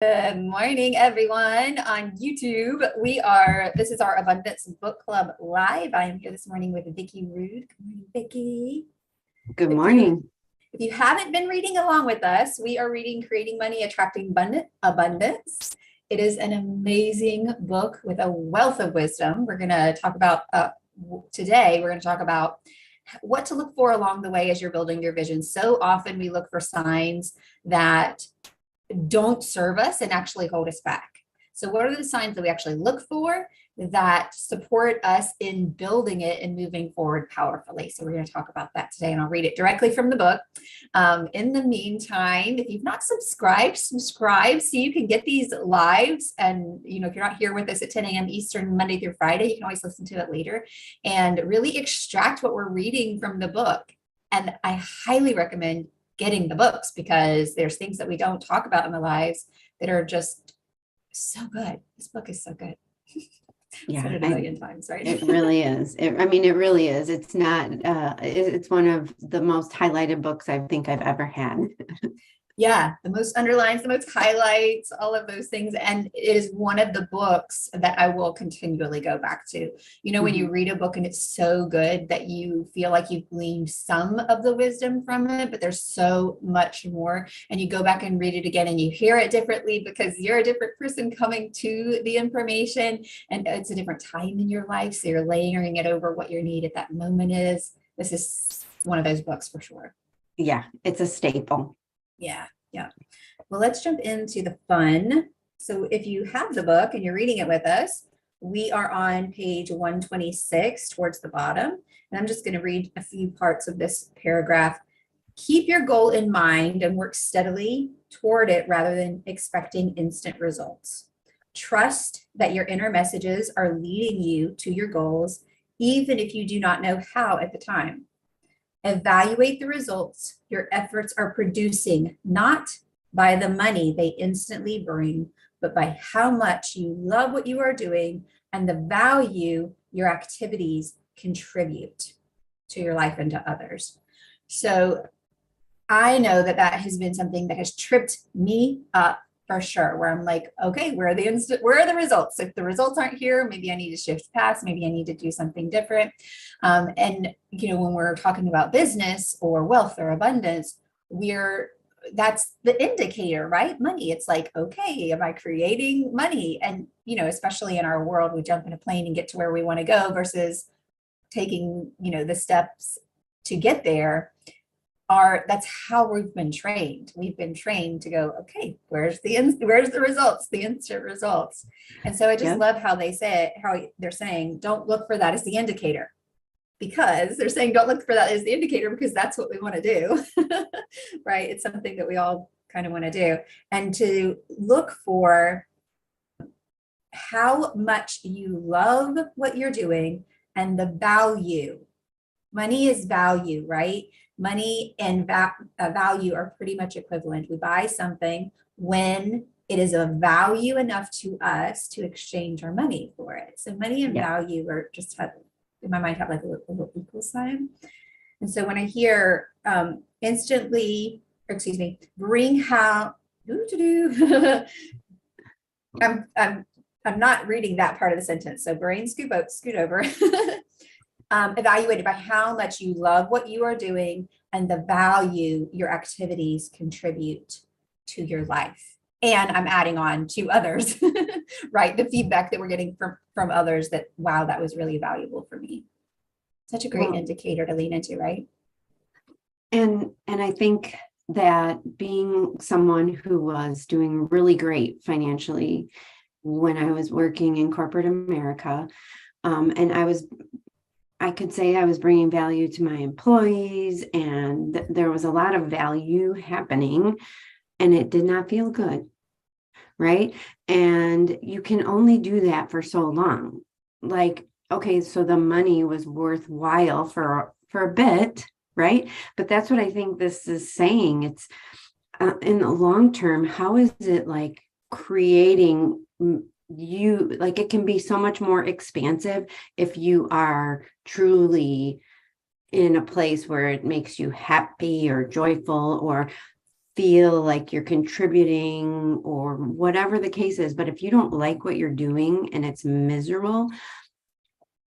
Good morning, everyone on YouTube. This is our Abundance Book Club Live. I am here this morning with Vicki Rude. Good morning, Vicki. Good If you morning. if you haven't been reading along with us, we are reading Creating Money, Attracting Abundance. It is an amazing book with a wealth of wisdom. We're going to talk about today, we're going to talk about what to look for along the way as you're building your vision. So often we look for signs that don't serve us and actually hold us back. So, what are the signs that we actually look for that support us in building it and moving forward powerfully? So, we're going to talk about that today, and I'll read it directly from the book. In the meantime, if you've not subscribe so you can get these lives. And if you're not here with us at 10 a.m. Eastern, Monday through Friday, you can always listen to it later and really extract what we're reading from the book. And I highly recommend getting the books because there's things that we don't talk about in the lives that are just so good. This book is so good. Yeah, said it a million times, right? It really is. It really is. It's not, it's one of the most highlighted books I think I've ever had. Yeah, the most underlines, the most highlights, all of those things. And it is one of the books that I will continually go back to. When you read a book and it's so good that you feel like you've gleaned some of the wisdom from it, but there's so much more. And you go back and read it again and you hear it differently because you're a different person coming to the information and it's a different time in your life. So you're layering it over what your need at that moment is. This is one of those books for sure. Yeah, it's a staple. Yeah. Well, let's jump into the fun. So if you have the book and you're reading it with us, we are on page 126 towards the bottom. And I'm just going to read a few parts of this paragraph. Keep your goal in mind and work steadily toward it rather than expecting instant results. Trust that your inner messages are leading you to your goals, even if you do not know how at the time. Evaluate the results your efforts are producing, not by the money they instantly bring, but by how much you love what you are doing and the value your activities contribute to your life and to others. So I know that has been something that has tripped me up for sure, where I'm like, okay, where are the results? If the results aren't here, maybe I need to shift past, maybe I need to do something different. And when we're talking about business or wealth or abundance, that's the indicator, right? Money. It's like, okay, am I creating money? And especially in our world, we jump in a plane and get to where we want to go versus taking the steps to get there. That's how we've been trained. We've been trained to go, okay, where's the results, the instant results. And so I just love how they say it, how they're saying, don't look for that as the indicator, because they're saying, don't look for that as the indicator because that's what we want to do, right? It's something that we all kind of want to do. And to look for how much you love what you're doing and the value. Money is value, right? Money and value are pretty much equivalent. We buy something when it is of value enough to us to exchange our money for it. So money and value are just in my mind have like a little equal sign. And so when I hear bring how I'm not reading that part of the sentence. So brain scoot over. Evaluated by how much you love what you are doing and the value your activities contribute to your life. And I'm adding on to others, right? The feedback that we're getting from others that, wow, that was really valuable for me. Such a great indicator to lean into, right? And I think that being someone who was doing really great financially when I was working in corporate America, and I could say I was bringing value to my employees and there was a lot of value happening and it did not feel good, right? And you can only do that for so long. Like, okay, so the money was worthwhile for a bit, right? But that's what I think this is saying. It's in the long term, how is it like creating like it can be so much more expansive if you are truly in a place where it makes you happy or joyful or feel like you're contributing or whatever the case is. But if you don't like what you're doing and it's miserable,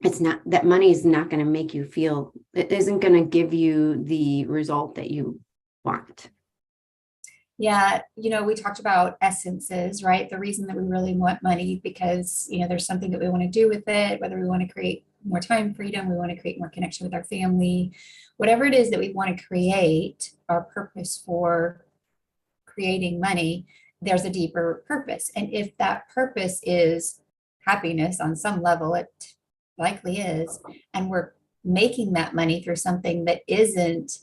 it's not, that money is not going to make you feel, it isn't going to give you the result that you want. Yeah, we talked about essences, right? The reason that we really want money because, there's something that we want to do with it, whether we want to create more time freedom, we want to create more connection with our family, whatever it is that we want to create, our purpose for creating money, there's a deeper purpose. And if that purpose is happiness on some level, it likely is, and we're making that money through something that isn't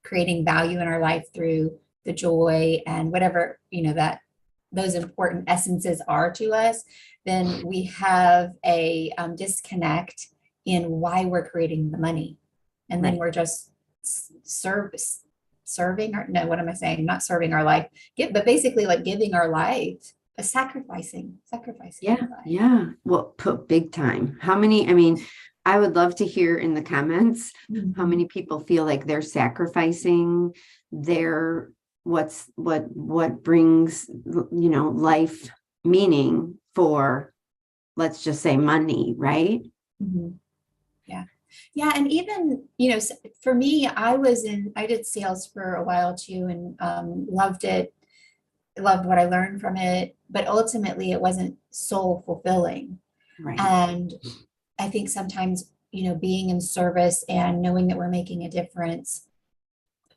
creating value in our life through the joy and whatever, that those important essences are to us, then we have a disconnect in why we're creating the money. And then Right. we're just serving our, no, what am I saying? Not serving our life, but basically like giving our life, sacrificing Yeah. our life. Yeah. Well, put big time. How many, I mean, I would love to hear in the comments how Mhm. many people feel like they're sacrificing their what brings life meaning for, let's just say, money, right? Mhm. Yeah. Yeah. And even, for me, I did sales for a while too and loved it, loved what I learned from it, but ultimately it wasn't soul fulfilling. Right. And I think sometimes, being in service and knowing that we're making a difference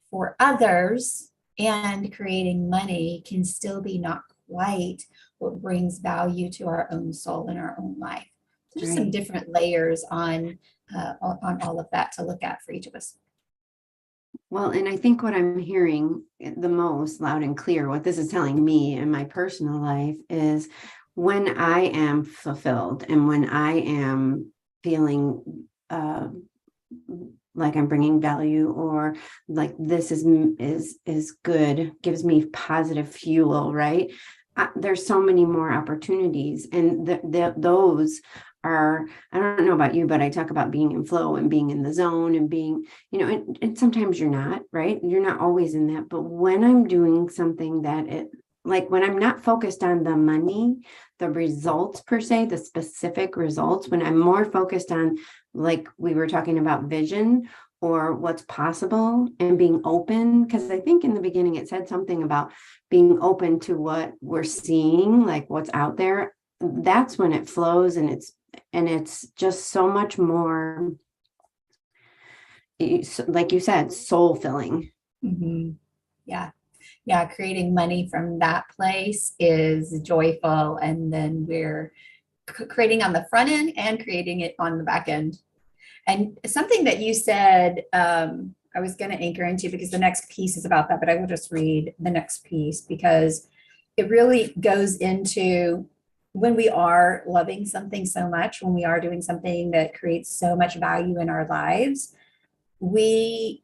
for others and creating money can still be not quite what brings value to our own soul and our own life. So just some Right. different layers on all of that to look at for each of us. Well, and I think what I'm hearing the most loud and clear, what this is telling me in my personal life is when I am fulfilled and when I am feeling like I'm bringing value, or like this is good, gives me positive fuel, right? There's so many more opportunities, and those are, I don't know about you, but I talk about being in flow and being in the zone and being, and sometimes you're not, right? You're not always in that. But when I'm doing something that like when I'm not focused on the money, the results per se, the specific results, when I'm more focused on, like we were talking about, vision or what's possible and being open, because I think in the beginning it said something about being open to what we're seeing, like what's out there. That's when it flows, and it's just so much more, like you said, soul filling. Mhm. Yeah. Yeah. Creating money from that place is joyful. And then we're creating on the front end and creating it on the back end. And something that you said, I was going to anchor into because the next piece is about that, but I will just read the next piece because it really goes into when we are loving something so much, when we are doing something that creates so much value in our lives, we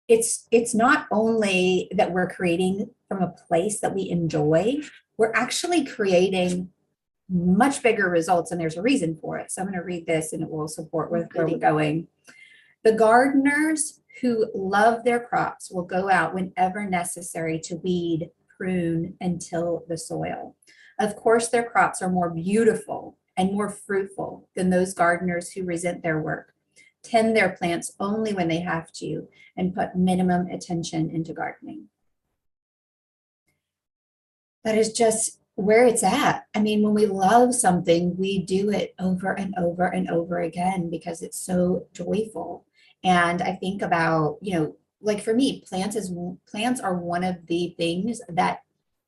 it's not only that we're creating from a place that we enjoy, we're actually creating much bigger results, and there's a reason for it. So I'm going to read this and it will support with where we're going. The gardeners who love their crops will go out whenever necessary to weed, prune, and till the soil. Of course, their crops are more beautiful and more fruitful than those gardeners who resent their work, tend their plants only when they have to, and put minimum attention into gardening. That is just where it's at. I mean, when we love something, we do it over and over and over again because it's so joyful. And I think about, like for me, plants are one of the things that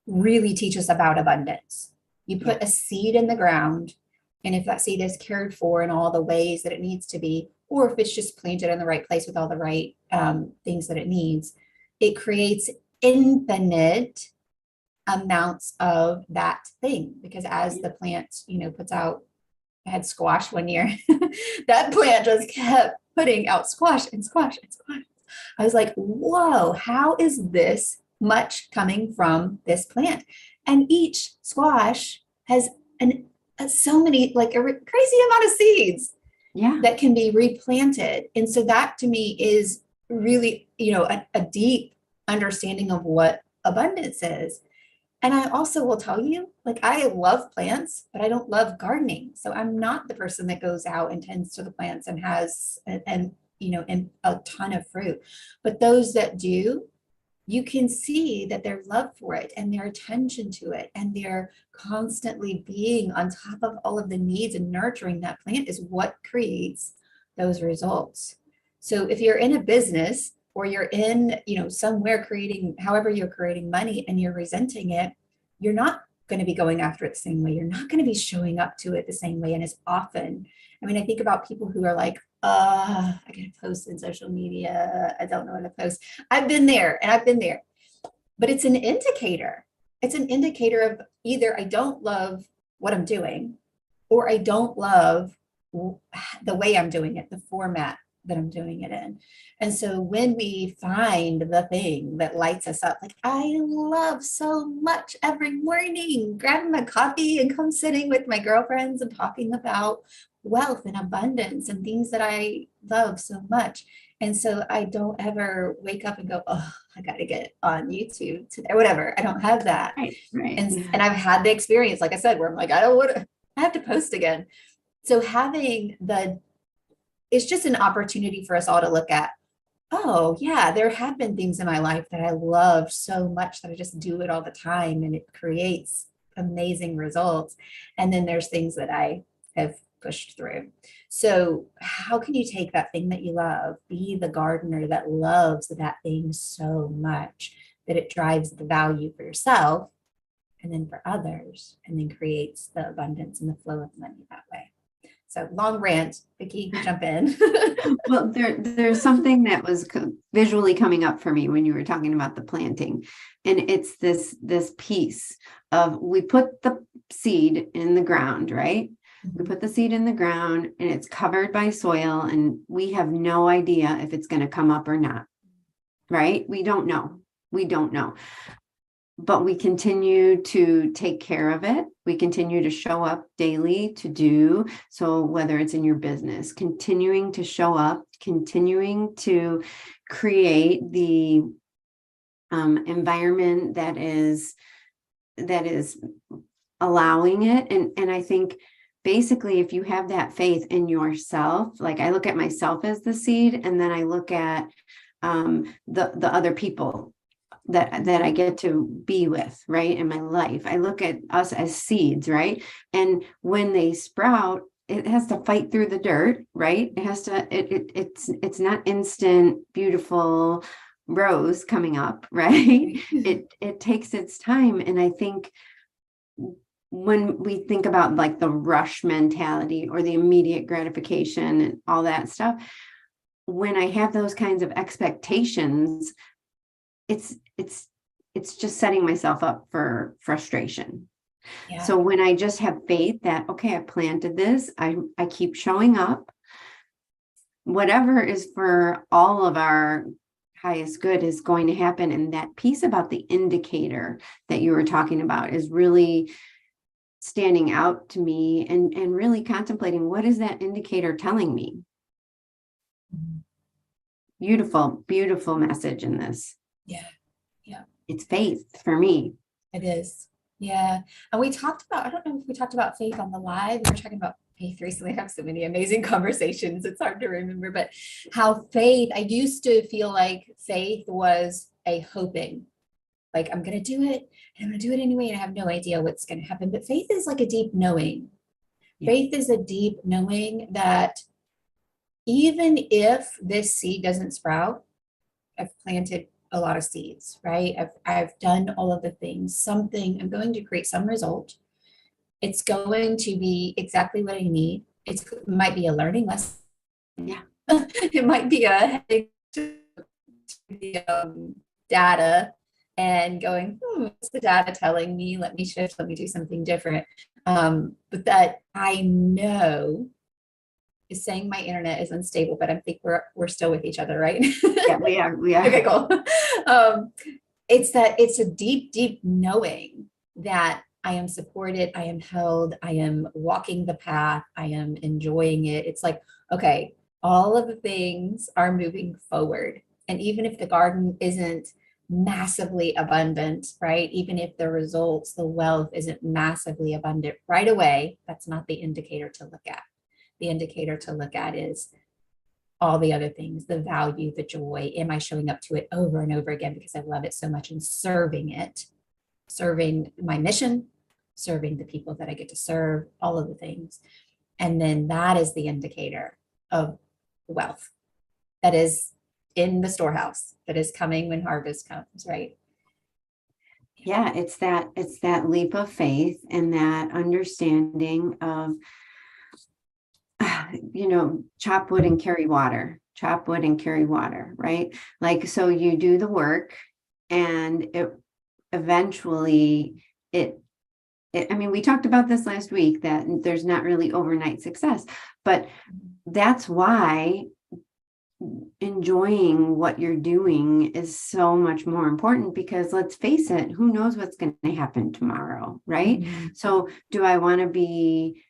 really teach us about abundance. You Yeah. put a seed in the ground, and if that seed is cared for in all the ways that it needs to be, or if it's just planted in the right place with all the right things that it needs, it creates infinite amounts of that thing, because as the plant puts out, I had squash one year. That plant just kept putting out squash and squash and squash. I was like, whoa, how is this much coming from this plant? And each squash has so many, like a crazy amount of seeds Yeah. that can be replanted. And so that to me is really, a deep understanding of what abundance is. And I also will tell you, like, I love plants, but I don't love gardening. So I'm not the person that goes out and tends to the plants and has, and and a ton of fruit. But those that do, you can see that their love for it and their attention to it and their constantly being on top of all of the needs and nurturing that plant is what creates those results. So if you're in a business or you're in, somewhere creating, however you're creating money and you're resenting it, you're not going to be going after it the same way. You're not going to be showing up to it the same way and as often. I mean, I think about people who are like, I gotta post in social media. I don't know how to post. I've been there and I've been there, but it's an indicator. It's an indicator of either I don't love what I'm doing or I don't love the way I'm doing it, the format that I'm doing it in. And so when we find the thing that lights us up, like I love so much every morning, grabbing my coffee and come sitting with my girlfriends and talking about wealth and abundance and things that I love so much. And so I don't ever wake up and go, oh, I got to get on YouTube today or whatever. I don't have that. Right, right. And I've had the experience, like I said, where I'm like, I have to post again. So it's just an opportunity for us all to look at, oh yeah, there have been things in my life that I love so much that I just do it all the time and it creates amazing results. And then there's things that I have pushed through. So how can you take that thing that you love, be the gardener that loves that thing so much that it drives the value for yourself and then for others, and then creates the abundance and the flow of money that way. So long rant, Vicki, jump in. Well, there's something that was visually coming up for me when you were talking about the planting. And it's this piece of, we put the seed in the ground, right? We put the seed in the ground and it's covered by soil and we have no idea if it's going to come up or not, right? We don't know. But we continue to take care of it. We continue to show up daily to do. So whether it's in your business, continuing to show up, continuing to create the environment that is allowing it. And I think basically, if you have that faith in yourself, like I look at myself as the seed, and then I look at the other people that I get to be with, right, in my life. I look at us as seeds, right? And when they sprout, it has to fight through the dirt, right? It has to, it's not instant, beautiful rose coming up, right? It takes its time. And I think when we think about like the rush mentality or the immediate gratification and all that stuff, when I have those kinds of expectations, it's just setting myself up for frustration. Yeah. So when I just have faith that, okay, I planted this, I keep showing up, whatever is for all of our highest good is going to happen. And that piece about the indicator that you were talking about is really standing out to me, and really contemplating, what is that indicator telling me? Beautiful, beautiful message in this. Yeah. It's faith for me. It is. Yeah. And we talked about, I don't know if we talked about faith on the live. We were talking about faith recently. I have so many amazing conversations. It's hard to remember, but how faith, I used to feel like faith was a hoping, like I'm going to do it and I'm going to do it anyway. And I have no idea what's going to happen. But faith is like a deep knowing. Yeah. Faith is a deep knowing that even if this seed doesn't sprout, I've planted a lot of seeds, right? I've done all of the things, I'm going to create some result. It's going to be exactly what I need. It might be a learning lesson. Yeah. It might be a data and going, what's the data telling me? Let me shift, let me do something different. But that I know is saying my internet is unstable, but I think we're still with each other, right? Yeah, we are. Okay, cool. It's a deep, deep knowing that I am supported, I am held, I am walking the path, I am enjoying it. It's like, okay, all of the things are moving forward. And even if the garden isn't massively abundant, right? Even if the results, the wealth isn't massively abundant right away, that's not the indicator to look at. The indicator to look at is all the other things, the value, the joy. Am I showing up to it over and over again because I love it so much and serving it, serving my mission, serving the people that I get to serve, all of the things. And then that is the indicator of wealth that is in the storehouse, that is coming when harvest comes, right? Yeah, it's that leap of faith and that understanding of, chop wood and carry water, right? Like, so you do the work and it eventually I mean, we talked about this last week, that there's not really overnight success, but that's why enjoying what you're doing is so much more important, because let's face it, who knows what's going to happen tomorrow, right? Mm-hmm. So do I want to be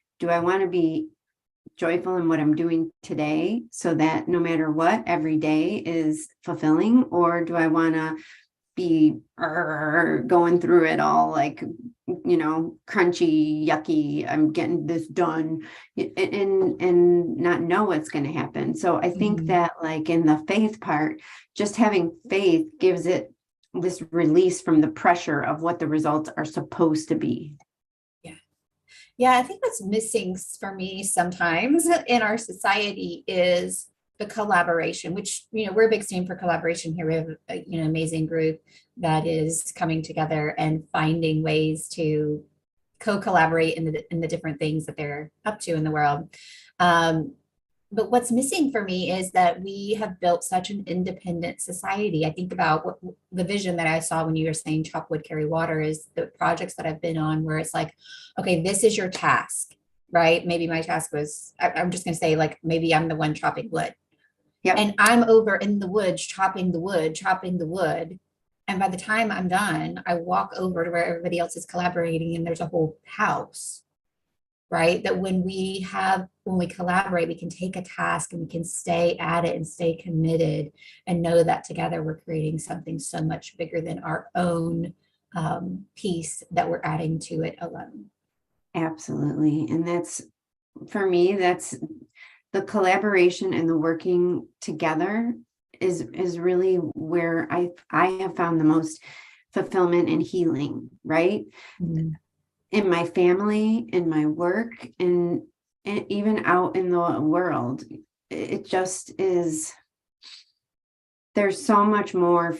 joyful in what I'm doing today so that no matter what, every day is fulfilling? Or do I want to be going through it all like, crunchy, yucky, I'm getting this done, and not know what's going to happen? So I think that, like, in the faith part, just having faith gives it this release from the pressure of what the results are supposed to be. Yeah, I think what's missing for me sometimes in our society is the collaboration, which, we're a big team for collaboration here. We have an amazing group that is coming together and finding ways to co-collaborate in the different things that they're up to in the world. But what's missing for me is that we have built such an independent society. I think about the vision that I saw when you were saying chop wood, carry water, is the projects that I've been on where it's like, okay, this is your task, right? Maybe my task was, I'm just going to say, like, maybe I'm the one chopping wood. Yep. And I'm over in the woods, chopping the wood. And by the time I'm done, I walk over to where everybody else is collaborating and there's a whole house, right? That when we collaborate, we can take a task and we can stay at it and stay committed and know that together we're creating something so much bigger than our own piece that we're adding to it alone. Absolutely. And that's, for me, that's the collaboration and the working together is really where I have found the most fulfillment and healing, right? Mm-hmm. In my family, in my work, and even out in the world. It just is, there's so much more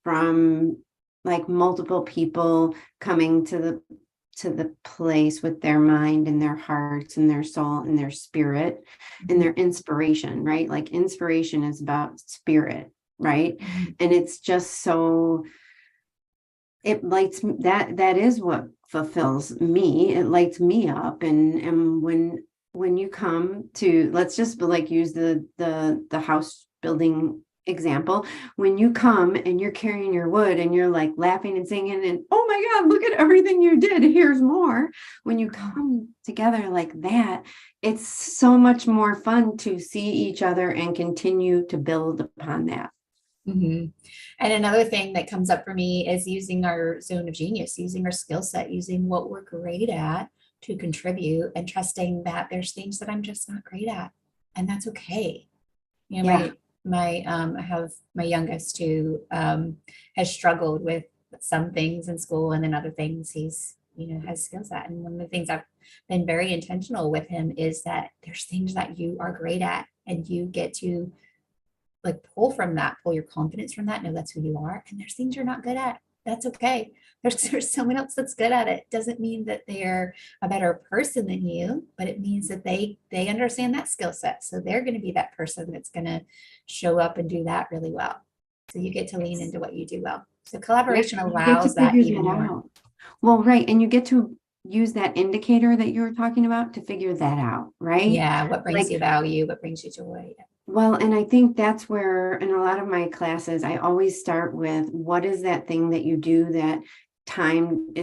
from, like, multiple people coming to the place with their mind and their hearts and their soul and their spirit and their inspiration, right? Like, inspiration is about spirit, right? Mm-hmm. And it's just so, it lights me, that is what fulfills me. It lights me up. And when you come to, let's just like use the house building example, when you come and you're carrying your wood and you're like laughing and singing and, oh my God, look at everything you did, here's more. When you come together like that, it's so much more fun to see each other and continue to build upon that. Mm-hmm. And another thing that comes up for me is using our zone of genius, using our skill set, using what we're great at to contribute, and trusting that there's things that I'm just not great at, and that's okay. I have my youngest who has struggled with some things in school, and then other things he's has skills at. And one of the things I've been very intentional with him is that there's things that you are great at, and you get to, like, pull your confidence from that. No, that's who you are. And there's things you're not good at. That's okay. There's someone else that's good at it. Doesn't mean that they're a better person than you, but it means that they understand that skill set. So they're going to be that person that's going to show up and do that really well. So you get to lean into what you do well. So collaboration allows that even more. Well, right. And you get to use that indicator that you were talking about to figure that out, right? Yeah. What brings you value? What brings you joy? Well, and I think that's where, in a lot of my classes, I always start with, what is that thing that you do that time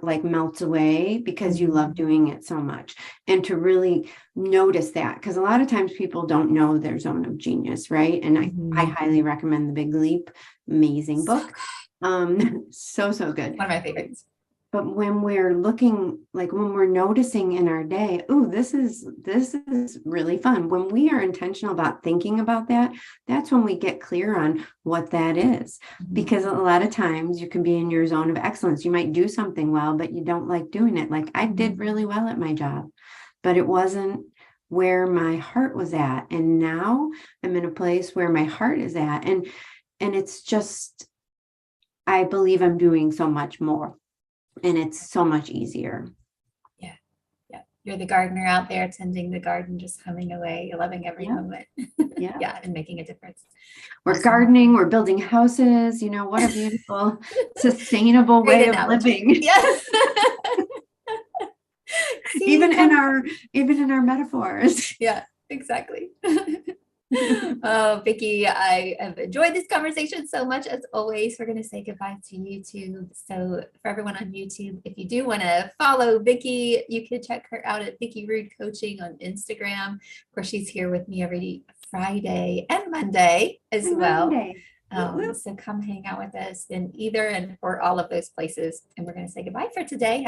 like melts away because you love doing it so much, and to really notice that, because a lot of times people don't know their zone of genius, right? And I highly recommend the Big Leap Amazing So book. So good. one of my favorites. But when we're looking, like when we're noticing in our day, oh, this is really fun. When we are intentional about thinking about that, that's when we get clear on what that is. Because a lot of times you can be in your zone of excellence. You might do something well, but you don't like doing it. Like I did really well at my job, but it wasn't where my heart was at. And now I'm in a place where my heart is at. And it's just, I believe I'm doing so much more. And it's so much easier. Yeah. Yeah. You're the gardener out there tending the garden, just humming away, loving every Yeah. moment. Yeah. Yeah. And making a difference. We're Awesome. gardening, we're building houses, what a beautiful, sustainable Great way of analogy. living. Yes. See, even in our metaphors. Yeah, exactly. Oh, Vicki, I have enjoyed this conversation so much. As always, we're going to say goodbye to YouTube. So for everyone on YouTube, if you do want to follow Vicki, you can check her out at Vicki Rude Coaching on Instagram. Of course, she's here with me every Friday and Monday as well. Monday. So come hang out with us in either and or all of those places. And we're going to say goodbye for today.